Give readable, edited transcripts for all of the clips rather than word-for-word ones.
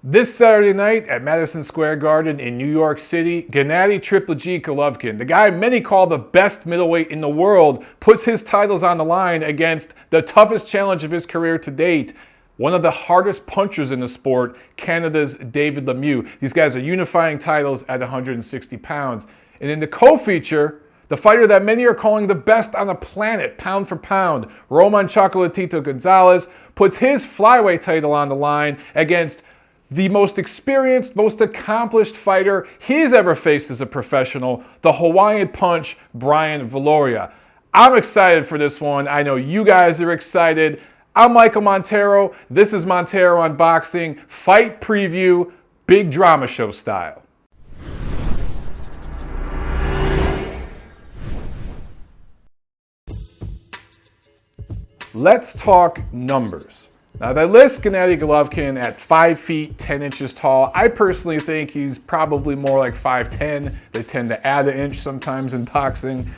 This Saturday night at Madison Square Garden in New York City, Gennady Triple G Golovkin, the guy many call the best middleweight in the world, puts his titles on the line against the toughest challenge of his career to date, one of the hardest punchers in the sport, Canada's David Lemieux. These guys are unifying titles at 160 pounds. And in the co-feature, the fighter that many are calling the best on the planet, pound for pound, Roman Chocolatito Gonzalez, puts his flyweight title on the line against the most experienced, most accomplished fighter he's ever faced as a professional, the Hawaiian punch, Viloria. I'm excited for this one. I know you guys are excited. I'm Michael Montero. This is Montero on Boxing. Fight preview, big drama show style. Let's talk numbers. Now, they list Gennady Golovkin at 5 feet 10 inches tall. I personally think he's probably more like 5'10". They tend to add an inch sometimes in boxing.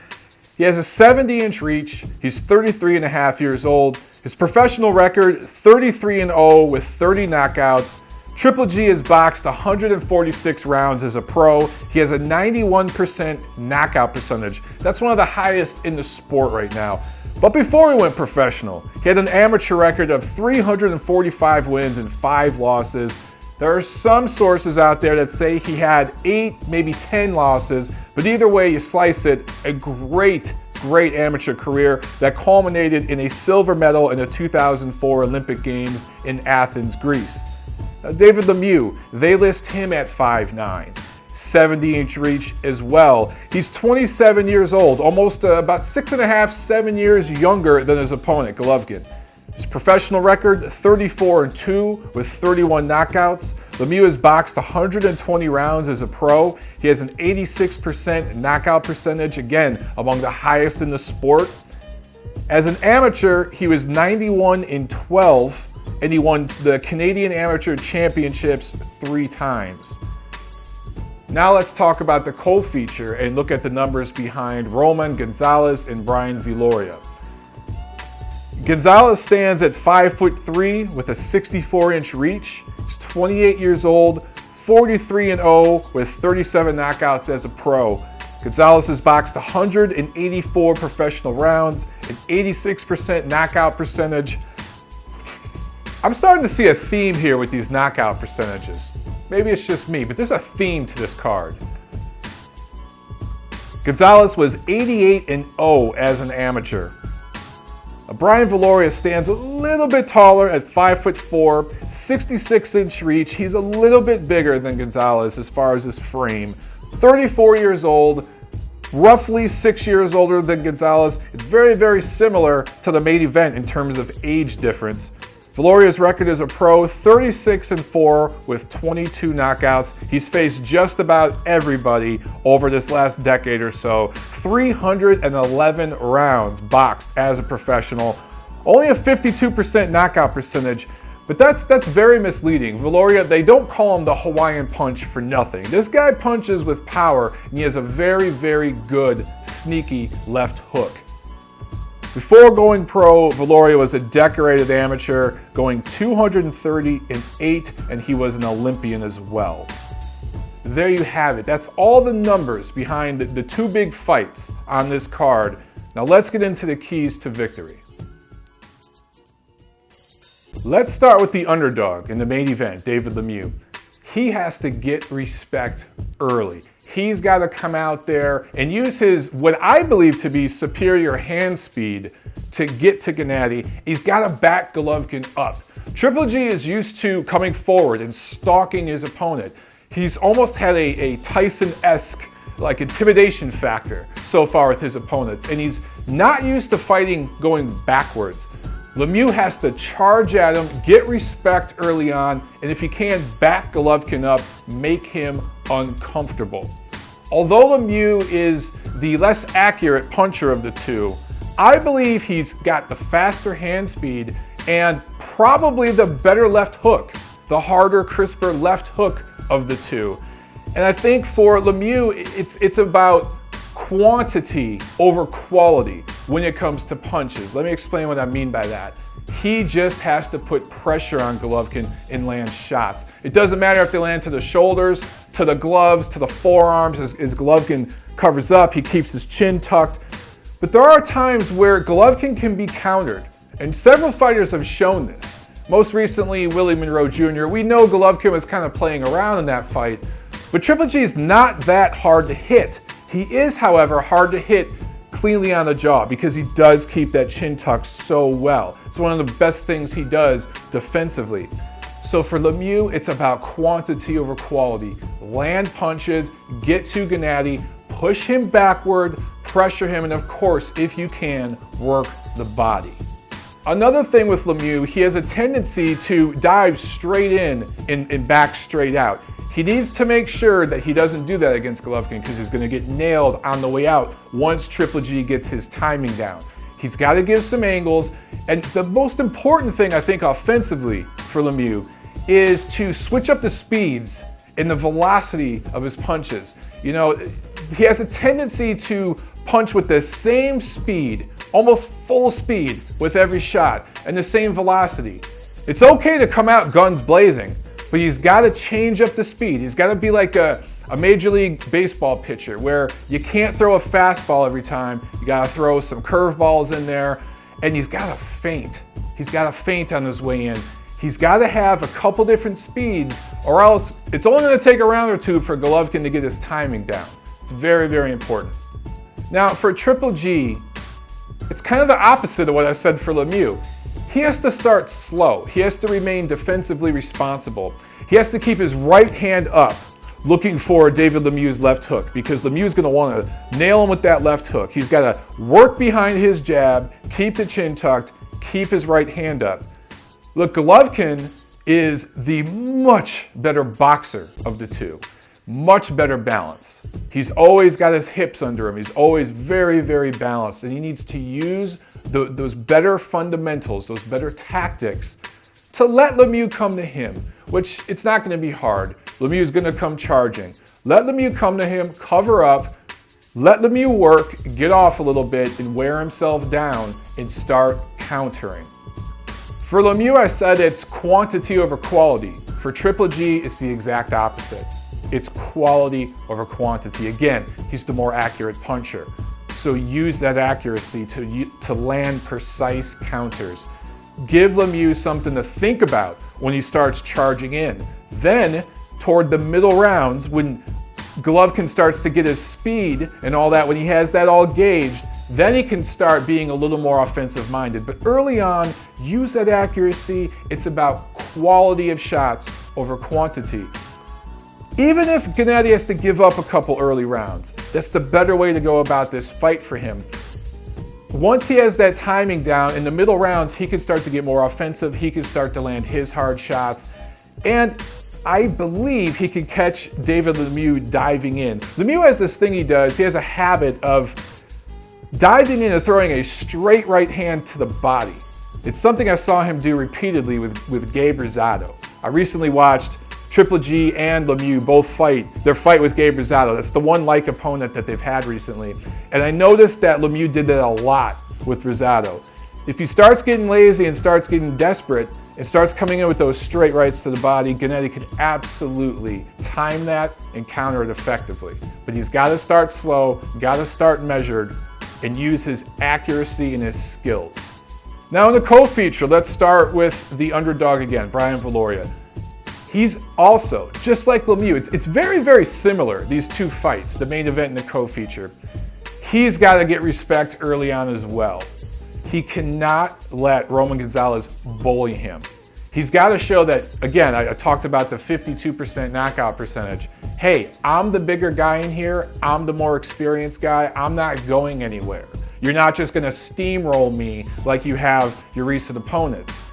He has a 70-inch reach. He's 33 and a half years old. His professional record, 33-0 with 30 knockouts. Triple G has boxed 146 rounds as a pro. He has a 91% knockout percentage. That's one of the highest in the sport right now. But before he went professional, he had an amateur record of 345 wins and 5 losses. There are some sources out there that say he had 8, maybe 10 losses, but either way you slice it, a great amateur career that culminated in a silver medal in the 2004 Olympic Games in Athens, Greece. Now, David Lemieux, they list him at 5'9". 70-inch reach as well. He's 27 years old, almost about 6.5, 7 years younger than his opponent, Golovkin. His professional record, 34-2 with 31 knockouts. Lemieux has boxed 120 rounds as a pro. He has an 86% knockout percentage, again, among the highest in the sport. As an amateur, he was 91-12, and he won the Canadian Amateur Championships 3 times. Now let's talk about the co-feature and look at the numbers behind Roman Gonzalez and Viloria. Gonzalez stands at 5'3" with a 64-inch reach. He's 28 years old, 43-0 with 37 knockouts as a pro. Gonzalez has boxed 184 professional rounds, an 86% knockout percentage. I'm starting to see a theme here with these knockout percentages. Maybe it's just me, but there's a theme to this card. Gonzalez was 88-0 as an amateur. Viloria stands a little bit taller at 5'4", 66-inch reach. He's a little bit bigger than Gonzalez as far as his frame. 34 years old, roughly 6 years older than Gonzalez. It's very similar to the main event in terms of age difference. Viloria's record as a pro, 36-4 with 22 knockouts. He's faced just about everybody over this last decade or so. 311 rounds boxed as a professional. Only a 52% knockout percentage, but that's very misleading. Viloria, they don't call him the Hawaiian punch for nothing. This guy punches with power, and he has a very good, sneaky left hook. Before going pro, Viloria was a decorated amateur, going 230-8, and he was an Olympian as well. There you have it. That's all the numbers behind the 2 big fights on this card. Now let's get into the keys to victory. Let's start with the underdog in the main event, David Lemieux. He has to get respect early. He's got to come out there and use his, what I believe to be superior hand speed to get to Gennady. He's got to back Golovkin up. Triple G is used to coming forward and stalking his opponent. He's almost had a Tyson-esque like intimidation factor so far with his opponents, and he's not used to fighting going backwards. Lemieux has to charge at him, get respect early on, and if he can, back Golovkin up, make him uncomfortable. Although Lemieux is the less accurate puncher of the two, I believe he's got the faster hand speed and probably the better left hook, the harder, crisper left hook of the two. And I think for Lemieux, it's about quantity over quality when it comes to punches. Let me explain what I mean by that. He just has to put pressure on Golovkin and land shots. It doesn't matter if they land to the shoulders, to the gloves, to the forearms. As Golovkin covers up, he keeps his chin tucked. But there are times where Golovkin can be countered, and several fighters have shown this. Most recently, Willie Monroe Jr. We know Golovkin was kind of playing around in that fight, but Triple G is not that hard to hit. He is, however, hard to hit cleanly on the jaw because he does keep that chin tucked so well. It's one of the best things he does defensively. So for Lemieux, it's about quantity over quality. Land punches, get to Gennady, push him backward, pressure him, and of course, if you can, work the body. Another thing with Lemieux, he has a tendency to dive straight in and back straight out. He needs to make sure that he doesn't do that against Golovkin because he's going to get nailed on the way out once Triple G gets his timing down. He's got to give some angles, and the most important thing I think offensively for Lemieux is to switch up the speeds and the velocity of his punches. You know, he has a tendency to punch with the same speed, almost full speed with every shot, and the same velocity. It's okay to come out guns blazing, but he's got to change up the speed. He's got to be like a Major League Baseball pitcher where you can't throw a fastball every time. You got to throw some curveballs in there, and he's got to feint. He's got to feint on his way in. He's got to have a couple different speeds, or else it's only going to take a round or two for Golovkin to get his timing down. It's very, very important. Now, for Triple G, it's kind of the opposite of what I said for Lemieux. He has to start slow. He has to remain defensively responsible. He has to keep his right hand up, looking for David Lemieux's left hook, because Lemieux's going to want to nail him with that left hook. He's got to work behind his jab, keep the chin tucked, keep his right hand up. Look, Golovkin is the much better boxer of the two. Much better balance. He's always got his hips under him. He's always very, very balanced, and he needs to use those better fundamentals, those better tactics to let Lemieux come to him, which it's not going to be hard. Lemieux's going to come charging. Let Lemieux come to him, cover up, let Lemieux work, get off a little bit, and wear himself down and start countering. For Lemieux, I said it's quantity over quality. For Triple G, it's the exact opposite. It's quality over quantity. Again, he's the more accurate puncher. So use that accuracy to land precise counters. Give Lemieux something to think about when he starts charging in. Then, toward the middle rounds, when Golovkin starts to get his speed and all that, when he has that all gauged, then he can start being a little more offensive-minded. But early on, use that accuracy. It's about quality of shots over quantity. Even if Gennady has to give up a couple early rounds, that's the better way to go about this fight for him. Once he has that timing down, in the middle rounds, he can start to get more offensive. He can start to land his hard shots. And I believe he can catch David Lemieux diving in. Lemieux has this thing he does. He has a habit of diving in and throwing a straight right hand to the body. It's something I saw him do repeatedly with Gabe Rosado. I recently watched Triple G and Lemieux both fight their fight with Gabe Rosado. That's the one like opponent that they've had recently. And I noticed that Lemieux did that a lot with Rosado. If he starts getting lazy and starts getting desperate and starts coming in with those straight rights to the body, Gennady can absolutely time that and counter it effectively. But he's got to start slow, got to start measured, and use his accuracy and his skills. Now in the co-feature, let's start with the underdog again, Brian Viloria. He's also, just like Lemieux, it's very, very similar, these two fights, the main event and the co-feature. He's got to get respect early on as well. He cannot let Roman Gonzalez bully him. He's got to show that, again, I talked about the 52% knockout percentage. Hey, I'm the bigger guy in here. I'm the more experienced guy. I'm not going anywhere. You're not just going to steamroll me like you have your recent opponents.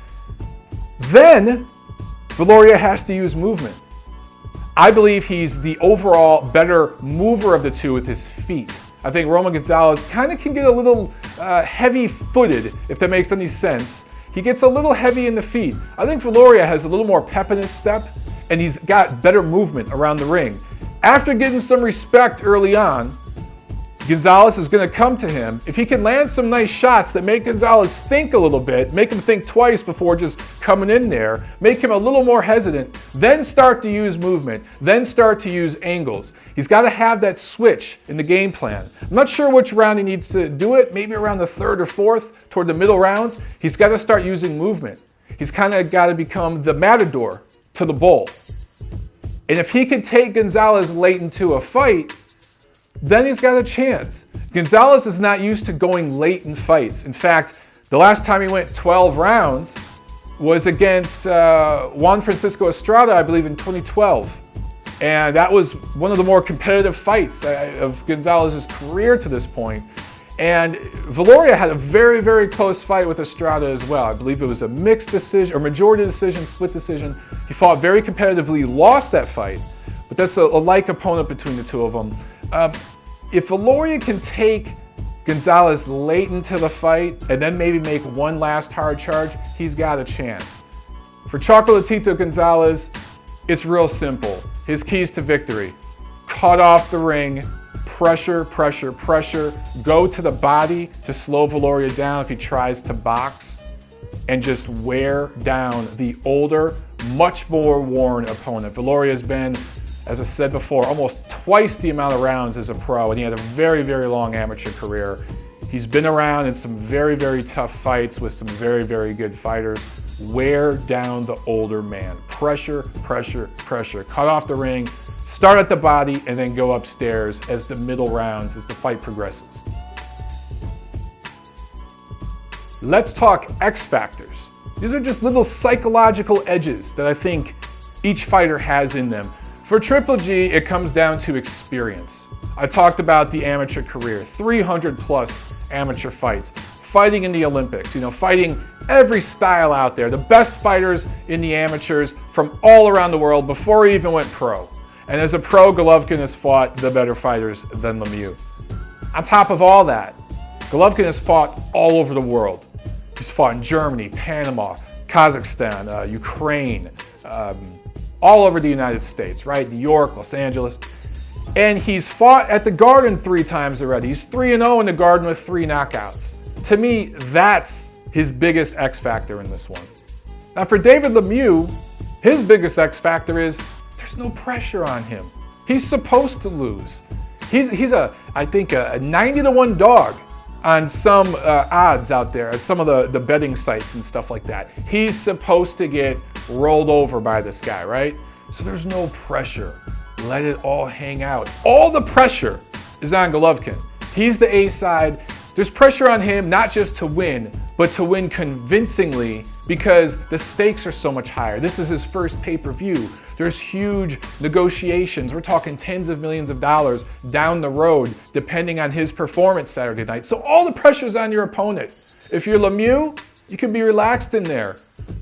Then, Viloria has to use movement. I believe he's the overall better mover of the two with his feet. I think Roman Gonzalez kind of can get a little heavy-footed, if that makes any sense. He gets a little heavy in the feet. I think Viloria has a little more pep in his step, and he's got better movement around the ring. After getting some respect early on, Gonzalez is going to come to him. If he can land some nice shots that make Gonzalez think a little bit, make him think twice before just coming in there, make him a little more hesitant, then start to use movement, then start to use angles. He's got to have that switch in the game plan. I'm not sure which round he needs to do it, maybe around the third or fourth, toward the middle rounds. He's got to start using movement. He's kind of got to become the matador to the bull. And if he can take Gonzalez late into a fight, then he's got a chance. Gonzalez is not used to going late in fights. In fact, the last time he went 12 rounds was against Juan Francisco Estrada, I believe, in 2012. And that was one of the more competitive fights of Gonzalez's career to this point. And Viloria had a very, very close fight with Estrada as well. I believe it was a mixed decision, or majority decision, split decision. He fought very competitively, lost that fight, but that's a like opponent between the two of them. If Viloria can take Gonzalez late into the fight and then maybe make one last hard charge, he's got a chance. For Chocolatito Gonzalez, it's real simple. His keys to victory: cut off the ring, pressure, pressure, pressure, go to the body to slow Viloria down if he tries to box, and just wear down the older, much more worn opponent. Viloria has been, as I said before, almost twice the amount of rounds as a pro, and he had a very, very long amateur career. He's been around in some very, very tough fights with some very, very good fighters. Wear down the older man. Pressure, pressure, pressure. Cut off the ring, start at the body, and then go upstairs as the middle rounds, as the fight progresses. Let's talk X factors. These are just little psychological edges that I think each fighter has in them. For Triple G, it comes down to experience. I talked about the amateur career, 300 plus amateur fights, fighting in the Olympics, fighting every style out there, the best fighters in the amateurs from all around the world before he even went pro. And as a pro, Golovkin has fought the better fighters than Lemieux. On top of all that, Golovkin has fought all over the world. He's fought in Germany, Panama, Kazakhstan, Ukraine, all over the United States, right? New York, Los Angeles. And he's fought at the Garden 3 times already. He's 3-0 in the Garden with 3 knockouts. To me, that's his biggest X factor in this one. Now for David Lemieux, his biggest X factor is there's no pressure on him. He's supposed to lose. He's I think a 90-1 dog on some odds out there at some of the betting sites and stuff like that. He's supposed to get rolled over by this guy, right? So there's no pressure. Let it all hang out. All the pressure is on Golovkin. He's the A side. There's pressure on him not just to win, but to win convincingly because the stakes are so much higher. This is his first pay-per-view. There's huge negotiations. We're talking tens of millions of dollars down the road, depending on his performance Saturday night. So all the pressure's on your opponent. If you're Lemieux, you can be relaxed in there.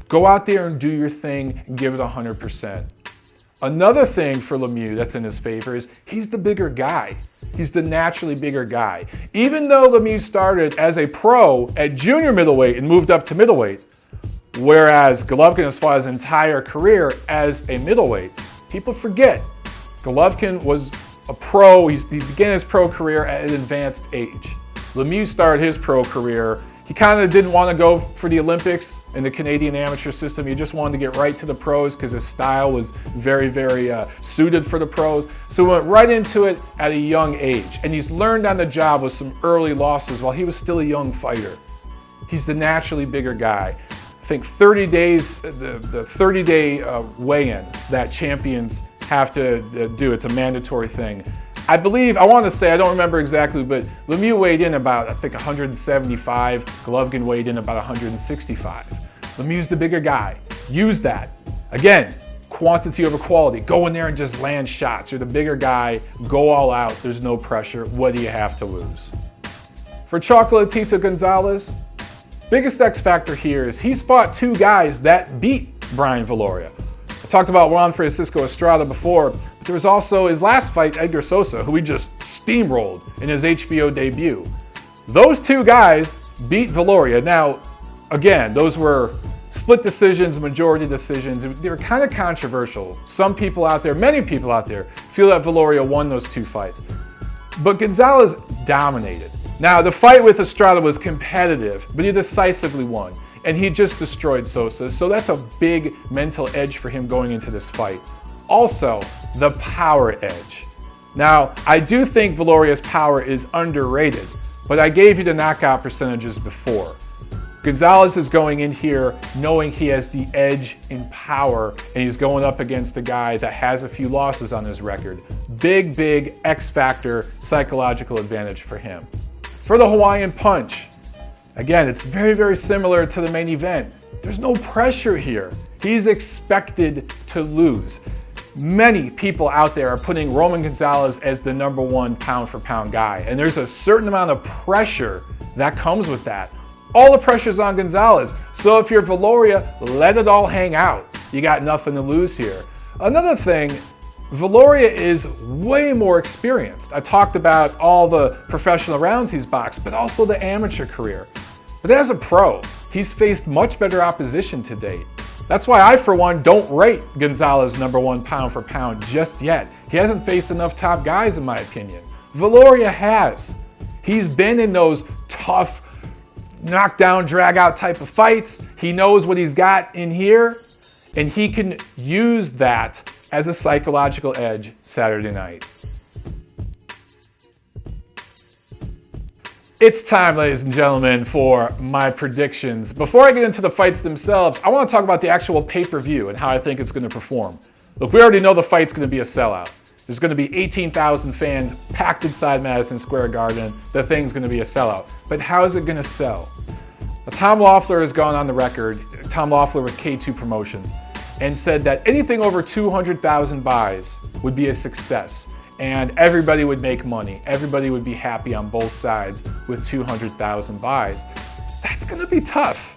Go out there and do your thing and give it 100%. Another thing for Lemieux that's in his favor is he's the bigger guy. He's the naturally bigger guy. Even though Lemieux started as a pro at junior middleweight and moved up to middleweight, whereas Golovkin has fought his entire career as a middleweight, people forget Golovkin was a pro. He began his pro career at an advanced age. Lemieux started his pro career. He kind of didn't want to go for the Olympics in the Canadian amateur system. He just wanted to get right to the pros because his style was very, very suited for the pros. So he went right into it at a young age. And he's learned on the job with some early losses while he was still a young fighter. He's the naturally bigger guy. I think 30 days, the 30-day weigh-in that champions have to do. It's a mandatory thing. I believe, I want to say, I don't remember exactly, but Lemieux weighed in about, I think, 175. Golovkin weighed in about 165. Lemieux's the bigger guy. Use that. Again, quantity over quality. Go in there and just land shots. You're the bigger guy. Go all out. There's no pressure. What do you have to lose? For Chocolatito Gonzalez, biggest X factor here is he's fought 2 guys that beat Brian Viloria. I talked about Juan Francisco Estrada before. There was also his last fight, Edgar Sosa, who he just steamrolled in his HBO debut. Those 2 guys beat Viloria. Now, again, those were split decisions, majority decisions. They were kind of controversial. Some people out there, many people out there, feel that Viloria won those 2 fights. But Gonzalez dominated. Now, the fight with Estrada was competitive, but he decisively won. And he just destroyed Sosa, so that's a big mental edge for him going into this fight. Also, the power edge. Now, I do think Viloria's power is underrated, but I gave you the knockout percentages before. Gonzalez is going in here knowing he has the edge in power, and he's going up against a guy that has a few losses on his record. Big X-factor psychological advantage for him. For the Hawaiian punch, again, it's very similar to the main event. There's no pressure here. He's expected to lose. Many people out there are putting Roman Gonzalez as the #1 pound-for-pound guy, and there's a certain amount of pressure that comes with that. All the pressure's on Gonzalez, so if you're Viloria, let it all hang out. You got nothing to lose here. Another thing, Viloria is way more experienced. I talked about all the professional rounds he's boxed, but also the amateur career. But as a pro, he's faced much better opposition to date. That's why I, for one, don't rate Gonzalez #1 pound-for-pound just yet. He hasn't faced enough top guys, in my opinion. Viloria has. He's been in those tough, knockdown, drag-out type of fights. He knows what he's got in here, and he can use that as a psychological edge Saturday night. It's time, ladies and gentlemen, for my predictions. Before I get into the fights themselves, I want to talk about the actual pay-per-view and how I think it's going to perform. Look, we already know the fight's going to be a sellout. There's going to be 18,000 fans packed inside Madison Square Garden. The thing's going to be a sellout. But how is it going to sell? Now, Tom Loeffler has gone on the record, Tom Loeffler with K2 Promotions, and said that anything over 200,000 buys would be a success. And everybody would make money. Everybody would be happy on both sides with 200,000 buys. That's going to be tough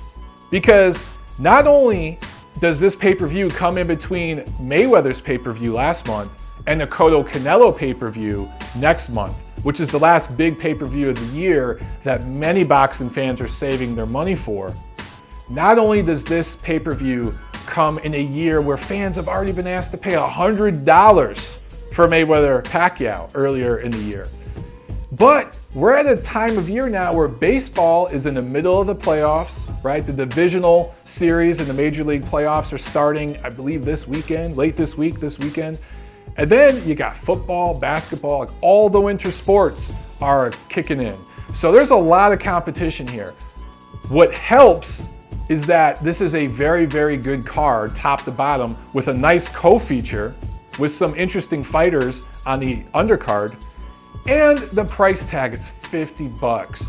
because not only does this pay-per-view come in between Mayweather's pay-per-view last month and the Cotto-Canelo pay-per-view next month, which is the last big pay-per-view of the year that many boxing fans are saving their money for. Not only does this pay-per-view come in a year where fans have already been asked to pay $100 for Mayweather-Pacquiao earlier in the year. But we're at a time of year now where baseball is in the middle of the playoffs, right? The divisional series and the Major League playoffs are starting, I believe, this weekend, late this weekend. And then you got football, basketball, like all the winter sports are kicking in. So there's a lot of competition here. What helps is that this is a very good card, top to bottom, with a nice co-feature with some interesting fighters on the undercard, and the price tag is $50.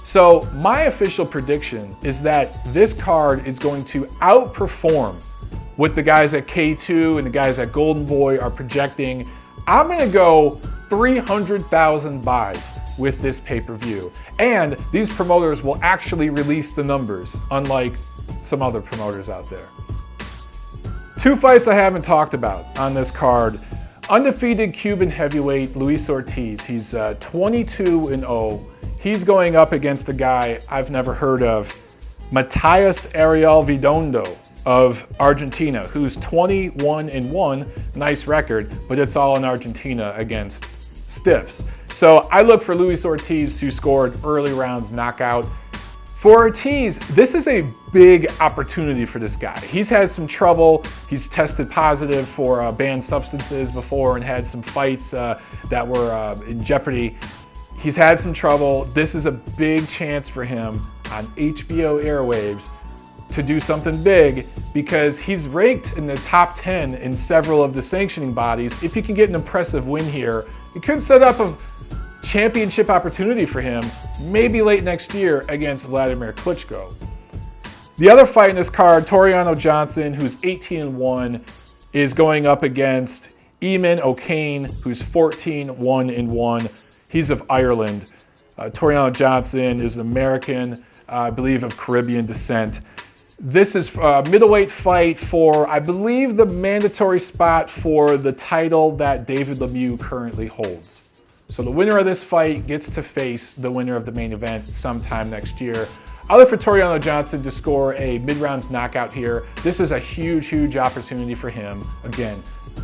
So my official prediction is that this card is going to outperform what the guys at K2 and the guys at Golden Boy are projecting. I'm gonna go 300,000 buys with this pay-per-view. And these promoters will actually release the numbers, unlike some other promoters out there. Two fights I haven't talked about on this card. Undefeated Cuban heavyweight Luis Ortiz. He's 22-0. He's going up against a guy I've never heard of, Matias Ariel Vidondo of Argentina, who's 21-1. Nice record, but it's all in Argentina against stiffs. So I look for Luis Ortiz to score an early rounds knockout. For Ortiz, this is a big opportunity for this guy. He's had some trouble. He's tested positive for banned substances before and had some fights that were in jeopardy. He's had some trouble. This is a big chance for him on HBO airwaves to do something big because he's ranked in the top 10 in several of the sanctioning bodies. If he can get an impressive win here, it could set up a championship opportunity for him, maybe late next year against Vladimir Klitschko. The other fight in this card, Tureano Johnson, who's 18-1, is going up against Eamon O'Kane, who's 14-1. He's of Ireland. Tureano Johnson is an American, I believe of Caribbean descent. This is a middleweight fight for, I believe, the mandatory spot for the title that David Lemieux currently holds. So the winner of this fight gets to face the winner of the main event sometime next year. I look for Tureano Johnson to score a mid-rounds knockout here. This is a huge opportunity for him. Again,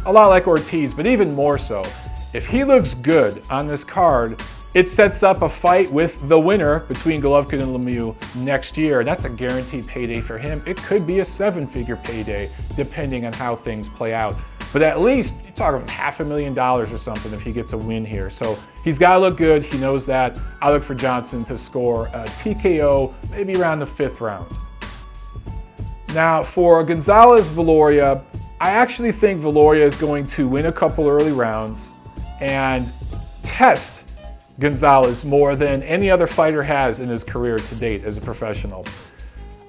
a lot like Ortiz, but even more so. If he looks good on this card, it sets up a fight with the winner between Golovkin and Lemieux next year. That's a guaranteed payday for him. It could be a 7-figure payday depending on how things play out. But at least you're talking $500,000 or something if he gets a win here. So he's got to look good. He knows that. I look for Johnson to score a TKO maybe around the 5th round. Now for Gonzalez Viloria, I actually think Viloria is going to win a couple early rounds and test Gonzalez more than any other fighter has in his career to date as a professional.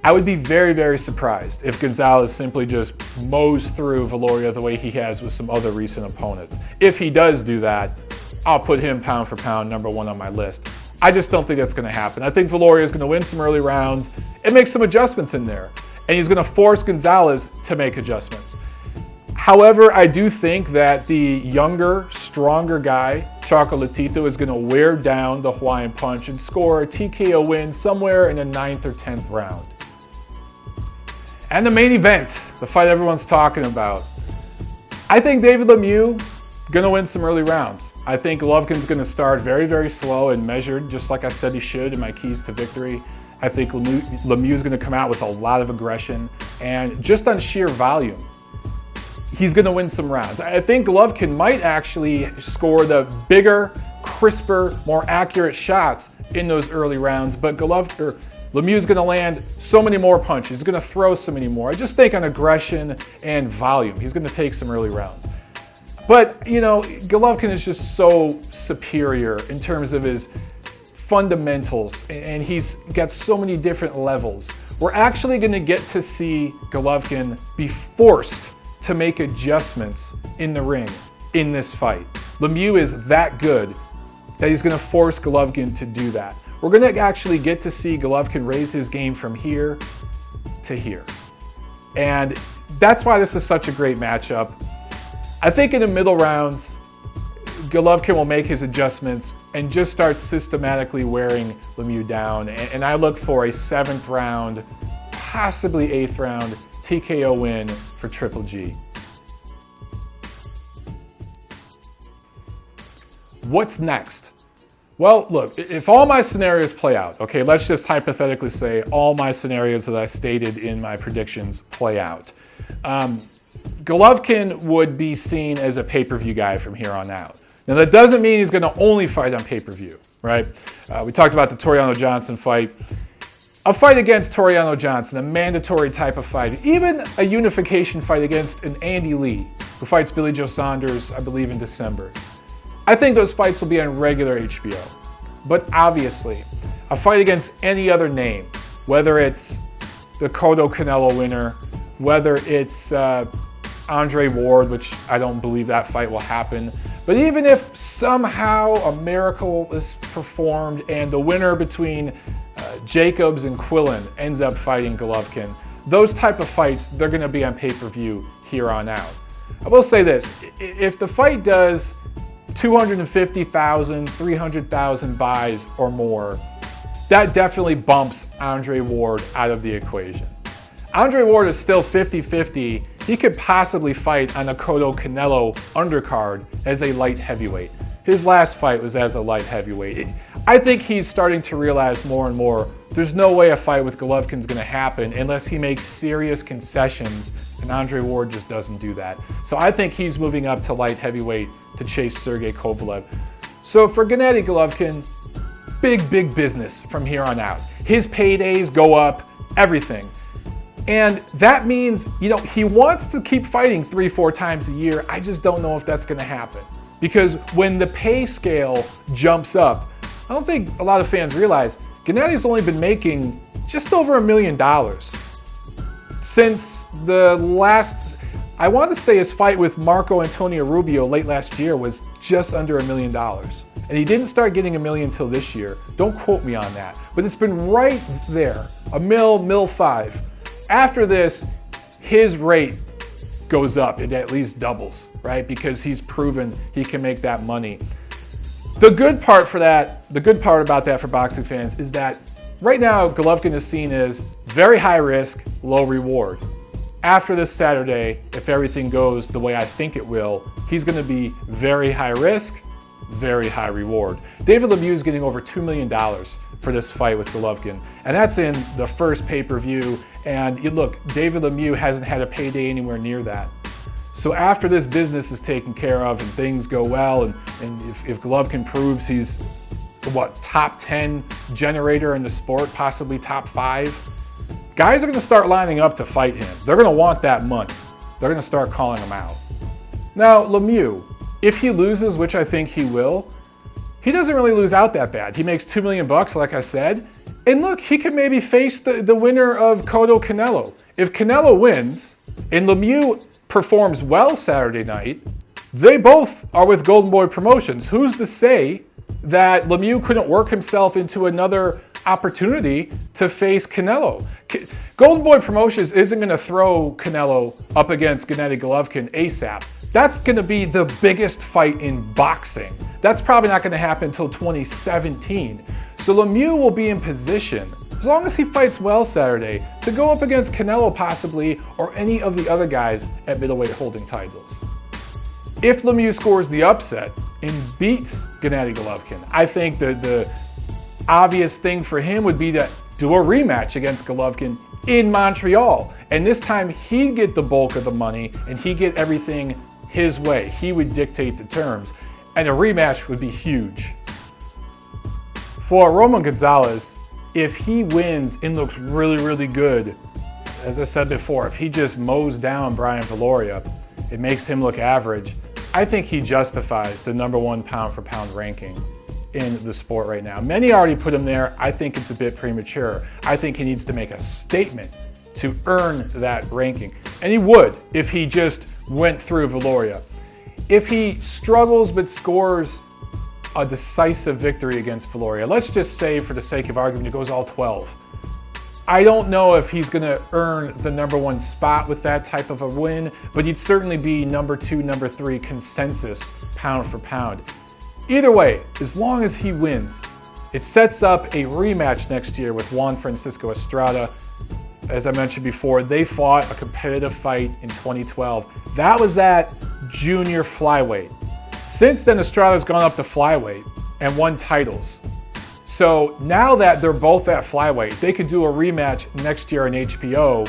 I would be very, very surprised if Gonzalez simply just mows through Viloria the way he has with some other recent opponents. If he does do that, I'll put him pound for pound #1 on my list. I just don't think that's going to happen. I think Viloria is going to win some early rounds and make some adjustments in there. And he's going to force Gonzalez to make adjustments. However, I do think that the younger, stronger guy, Chocolatito, is going to wear down the Hawaiian punch and score a TKO win somewhere in the 9th or 10th round. And the main event, the fight everyone's talking about. I think David Lemieux going to win some early rounds. I think Golovkin's going to start very, very slow and measured, just like I said he should in my keys to victory. I think Lemieux is going to come out with a lot of aggression and just on sheer volume. He's going to win some rounds. I think Golovkin might actually score the bigger, crisper, more accurate shots in those early rounds, but Lemieux is going to land so many more punches. He's going to throw so many more. I just think on aggression and volume, he's going to take some early rounds. But, you know, Golovkin is just so superior in terms of his fundamentals, and he's got so many different levels. We're actually going to get to see Golovkin be forced to make adjustments in the ring in this fight. Lemieux is that good that he's going to force Golovkin to do that. We're going to actually get to see Golovkin raise his game from here to here. And that's why this is such a great matchup. I think in the middle rounds, Golovkin will make his adjustments and just start systematically wearing Lemieux down. And I look for a 7th round, possibly 8th round TKO win for Triple G. What's next? Well, look, if all my scenarios play out, okay, let's just hypothetically say all my scenarios that I stated in my predictions play out. Golovkin would be seen as a pay-per-view guy from here on out. Now, that doesn't mean he's going to only fight on pay-per-view, right? We talked about the Tureano Johnson fight. A fight against Tureano Johnson, a mandatory type of fight, even a unification fight against an Andy Lee, who fights Billy Joe Saunders, I believe, in December. I think those fights will be on regular HBO. But obviously, a fight against any other name, whether it's the Cotto Canelo winner, whether it's Andre Ward, which I don't believe that fight will happen, but even if somehow a miracle is performed and the winner between Jacobs and Quillen ends up fighting Golovkin, those type of fights, they're going to be on pay-per-view here on out. I will say this, if the fight does 250,000, 300,000 buys or more, that definitely bumps Andre Ward out of the equation. Andre Ward is still 50-50. He could possibly fight on a Cotto Canelo undercard as a light heavyweight. His last fight was as a light heavyweight. I think he's starting to realize more and more there's no way a fight with Golovkin is going to happen unless he makes serious concessions, and Andre Ward just doesn't do that. So I think he's moving up to light heavyweight to chase Sergey Kovalev. So for Gennady Golovkin, big, big business from here on out. His paydays go up, everything. And that means, you know, he wants to keep fighting 3-4 times a year. I just don't know if that's going to happen. Because when the pay scale jumps up, I don't think a lot of fans realize Gennady's only been making just over $1 million since the last, I want to say his fight with Marco Antonio Rubio late last year was just under $1 million. And he didn't start getting $1 million until this year. Don't quote me on that. But it's been right there, $1 million. After this, his rate goes up. It at least doubles, right? Because he's proven he can make that money. The good part about that for boxing fans is that right now Golovkin is seen as very high risk, low reward. after this Saturday, if everything goes the way I think it will, he's going to be very high risk, very high reward. David Lemieux is getting over $2 million for this fight with Golovkin, and that's in the first pay-per-view. And you look, David Lemieux hasn't had a payday anywhere near that. So after this business is taken care of and things go well, and if Golovkin proves he's top 10 generator in the sport, possibly top 5, guys are going to start lining up to fight him. They're going to want that money. They're going to start calling him out. Now, Lemieux, if he loses, which I think he will, he doesn't really lose out that bad. He makes $2 million, like I said. And look, he could maybe face the winner of Cotto-Canelo. If Canelo wins and Lemieux performs well Saturday night, they both are with Golden Boy Promotions. Who's to say that Lemieux couldn't work himself into another opportunity to face Canelo? Golden Boy Promotions isn't going to throw Canelo up against Gennady Golovkin ASAP. That's going to be the biggest fight in boxing. That's probably not going to happen until 2017. So Lemieux will be in position, as long as he fights well Saturday, to go up against Canelo possibly, or any of the other guys at middleweight holding titles. If Lemieux scores the upset and beats Gennady Golovkin, I think the obvious thing for him would be to do a rematch against Golovkin in Montreal. And this time he'd get the bulk of the money and he'd get everything his way. He would dictate the terms. And a rematch would be huge. For Roman Gonzalez, if he wins and looks really, really good, as I said before, if he just mows down Brian Viloria, it makes him look average, I think he justifies the #1 pound-for-pound ranking in the sport right now. Many already put him there. I think it's a bit premature. I think he needs to make a statement to earn that ranking. And he would if he just went through Viloria. If he struggles but scores a decisive victory against Viloria, let's just say for the sake of argument, it goes all 12. I don't know if he's going to earn the #1 spot with that type of a win, but he'd certainly be #2, #3 consensus pound for pound. Either way, as long as he wins, it sets up a rematch next year with Juan Francisco Estrada. As I mentioned before, they fought a competitive fight in 2012. That was at junior flyweight. Since then, Estrada's gone up to flyweight and won titles. So now that they're both at flyweight, they could do a rematch next year on HBO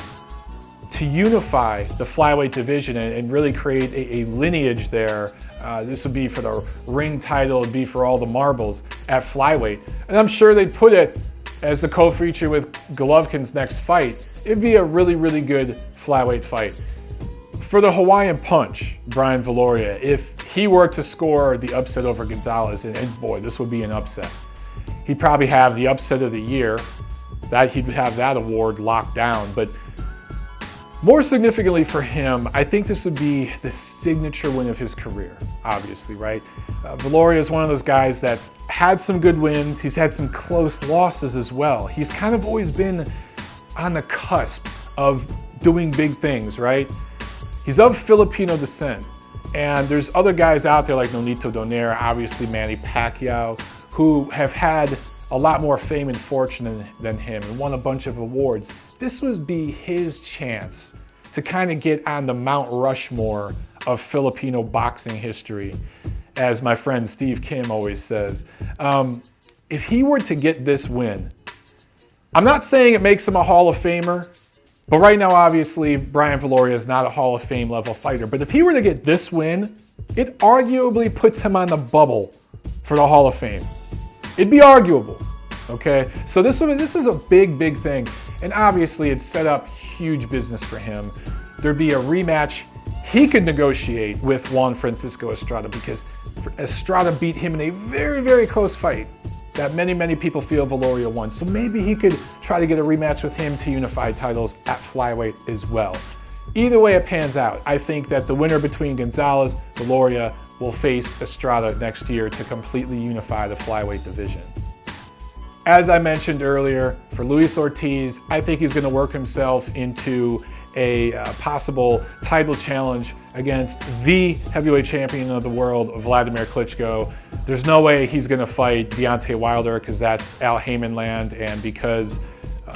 to unify the flyweight division and really create a lineage there. This would be for the ring title, it'd be for all the marbles at flyweight. And I'm sure they'd put it as the co-feature with Golovkin's next fight. It'd be a really, really good flyweight fight. For the Hawaiian Punch, Brian Viloria, if he were to score the upset over Gonzalez, and boy, this would be an upset, he'd probably have the upset of the year. He'd have that award locked down. But more significantly for him, I think this would be the signature win of his career, obviously, right? Viloria is one of those guys that's had some good wins. He's had some close losses as well. He's kind of always been on the cusp of doing big things, right? He's of Filipino descent. And there's other guys out there like Nonito Donaire, obviously Manny Pacquiao, who have had a lot more fame and fortune than him and won a bunch of awards. This would be his chance to kind of get on the Mount Rushmore of Filipino boxing history, as my friend Steve Kim always says. If he were to get this win, I'm not saying it makes him a Hall of Famer, but right now, obviously, Brian Viloria is not a Hall of Fame level fighter. But if he were to get this win, it arguably puts him on the bubble for the Hall of Fame. It'd be arguable, okay? So this is a big, big thing. And obviously, it set up huge business for him. There'd be a rematch he could negotiate with Juan Francisco Estrada, because Estrada beat him in a very, very close fight that many, many people feel Viloria won. So maybe he could try to get a rematch with him to unify titles at flyweight as well. Either way it pans out, I think that the winner between Gonzalez, Viloria will face Estrada next year to completely unify the flyweight division. As I mentioned earlier, for Luis Ortiz, I think he's going to work himself into a possible title challenge against the heavyweight champion of the world, Vladimir Klitschko. There's no way he's going to fight Deontay Wilder because that's Al Heyman land, and because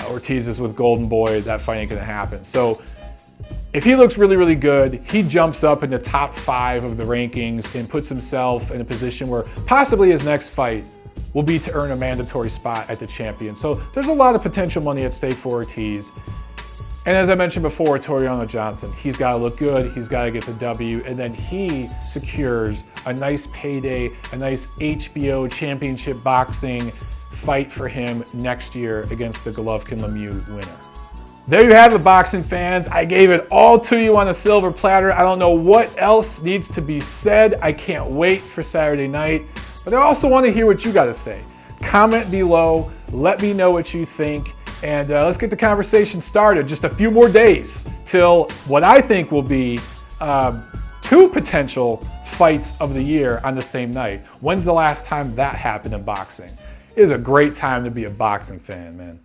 Ortiz is with Golden Boy, that fight ain't going to happen. So If he looks really, really good, he jumps up in the top 5 of the rankings and puts himself in a position where possibly his next fight will be to earn a mandatory spot at the champion. So there's a lot of potential money at stake for Ortiz. And as I mentioned before, Tureano Johnson, he's got to look good, he's got to get the W, and then he secures a nice payday, a nice HBO championship boxing fight for him next year against the Golovkin-Lemieux winner. There you have it, boxing fans. I gave it all to you on a silver platter. I don't know what else needs to be said. I can't wait for Saturday night, but I also want to hear what you got to say. Comment below, let me know what you think, and let's get the conversation started. Just a few more days till what I think will be 2 potential fights of the year on the same night. When's the last time that happened in boxing? It is a great time to be a boxing fan, man.